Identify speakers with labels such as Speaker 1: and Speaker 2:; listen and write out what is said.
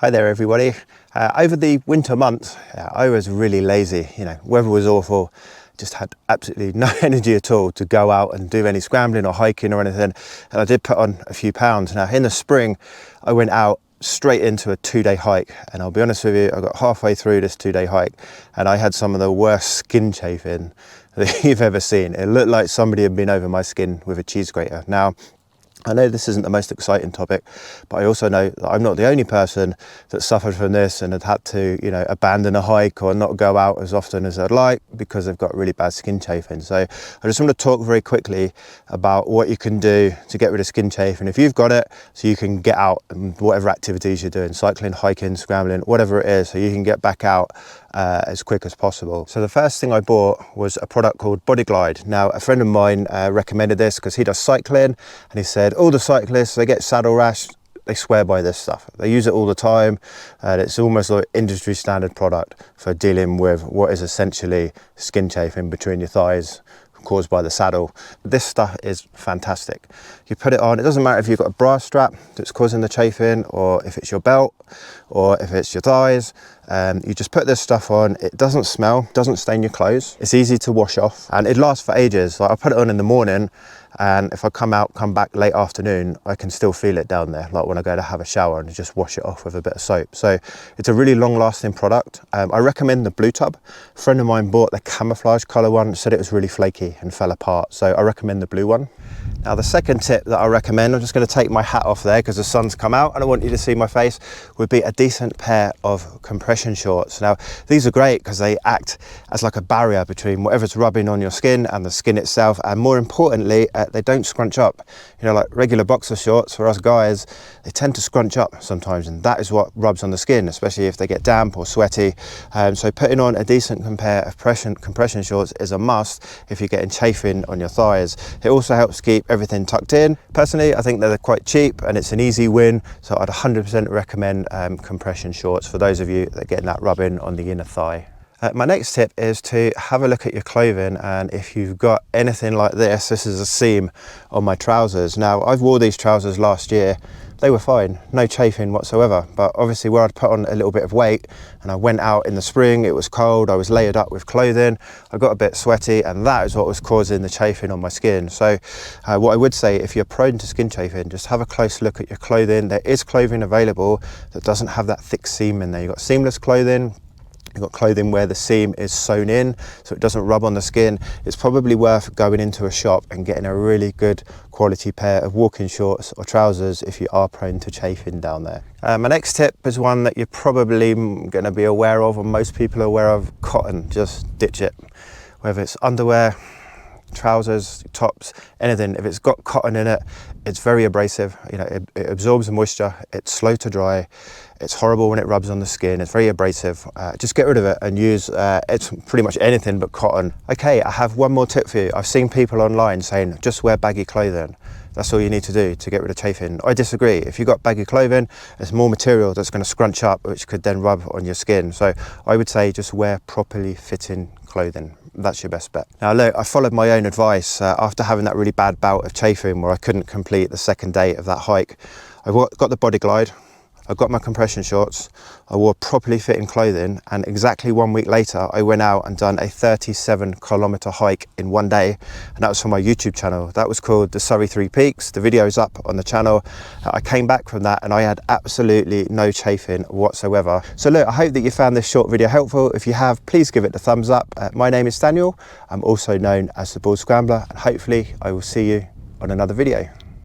Speaker 1: Hi there everybody. Over the winter months, I was really lazy. Weather was awful, just had absolutely no energy at all to go out and do any scrambling or hiking or anything. And I did put on a few pounds. Now in the spring, I went out straight into a 2-day hike. And I'll be honest with you, I got halfway through this 2-day hike and I had some of the worst skin chafing that you've ever seen. It looked like somebody had been over my skin with a cheese grater. Now, I know this isn't the most exciting topic, but I also know that I'm not the only person that suffered from this and had to, abandon a hike or not go out as often as I'd like because they've got really bad skin chafing. So I just want to talk very quickly about what you can do to get rid of skin chafing if you've got it, so you can get out and whatever activities you're doing, cycling, hiking, scrambling, whatever it is, so you can get back out as quick as possible. So the first thing I bought was a product called Body Glide. Now a friend of mine recommended this because he does cycling, and he said all the cyclists, they get saddle rash, they swear by this stuff. They use it all the time, and it's almost like industry standard product for dealing with what is essentially skin chafing between your thighs caused by the saddle. This stuff is fantastic. You put it on, it doesn't matter if you've got a bra strap that's causing the chafing, or if it's your belt, or if it's your thighs. You just put this stuff on. It doesn't smell, doesn't stain your clothes. It's easy to wash off, and it lasts for ages. Like I put it on in the morning, and if I come back late afternoon, I can still feel it down there, like when I go to have a shower and just wash it off with a bit of soap. So it's a really long lasting product. I recommend the blue tub. A friend of mine bought the camouflage color one, said it was really flaky and fell apart. So I recommend the blue one. Now the second tip that I recommend, I'm just going to take my hat off there because the sun's come out and I want you to see my face, would be a decent pair of compression shorts. Now these are great because they act as like a barrier between whatever's rubbing on your skin and the skin itself, and more importantly, they don't scrunch up. Like regular boxer shorts for us guys, they tend to scrunch up sometimes, and that is what rubs on the skin, especially if they get damp or sweaty. So putting on a decent pair of compression shorts is a must if you're getting chafing on your thighs. It also helps keep everything tucked in. Personally, I think they're quite cheap and it's an easy win, so I'd 100% recommend compression shorts for those of you that are getting that rubbing on the inner thigh. My next tip is to have a look at your clothing, and if you've got anything like this is a seam on my trousers. Now I've wore these trousers last year, they were fine, no chafing whatsoever, but obviously where I'd put on a little bit of weight and I went out in the spring, it was cold, I was layered up with clothing, I got a bit sweaty, and that is what was causing the chafing on my skin. So what I would say, if you're prone to skin chafing, just have a close look at your clothing. There is clothing available that doesn't have that thick seam in there. You've got seamless clothing, you've got clothing where the seam is sewn in so it doesn't rub on the skin. It's probably worth going into a shop and getting a really good quality pair of walking shorts or trousers if you are prone to chafing down there. My next tip is one that you're probably going to be aware of, or most people are aware of: cotton. Just ditch it. Whether it's underwear, trousers, tops, anything, if it's got cotton in it, it's very abrasive. It absorbs the moisture, it's slow to dry, it's horrible when it rubs on the skin, it's very abrasive. Just get rid of it and use it's pretty much anything but cotton. Okay, I have one more tip for you. I've seen people online saying just wear baggy clothing. That's all you need to do to get rid of chafing. I disagree. If you've got baggy clothing, there's more material that's going to scrunch up, which could then rub on your skin. So I would say just wear properly fitting clothing. That's your best bet. Now look, I followed my own advice after having that really bad bout of chafing where I couldn't complete the second day of that hike. I got the Body Glide, I got my compression shorts, I wore properly fitting clothing, and exactly 1 week later I went out and done a 37-kilometer hike in 1 day, and that was for my YouTube channel. That was called the Surrey Three Peaks. The video's up on the channel. I came back from that and I had absolutely no chafing whatsoever. So look, I hope that you found this short video helpful. If you have, please give it a thumbs up. My name is Daniel. I'm also known as the Bull Scrambler, and hopefully I will see you on another video.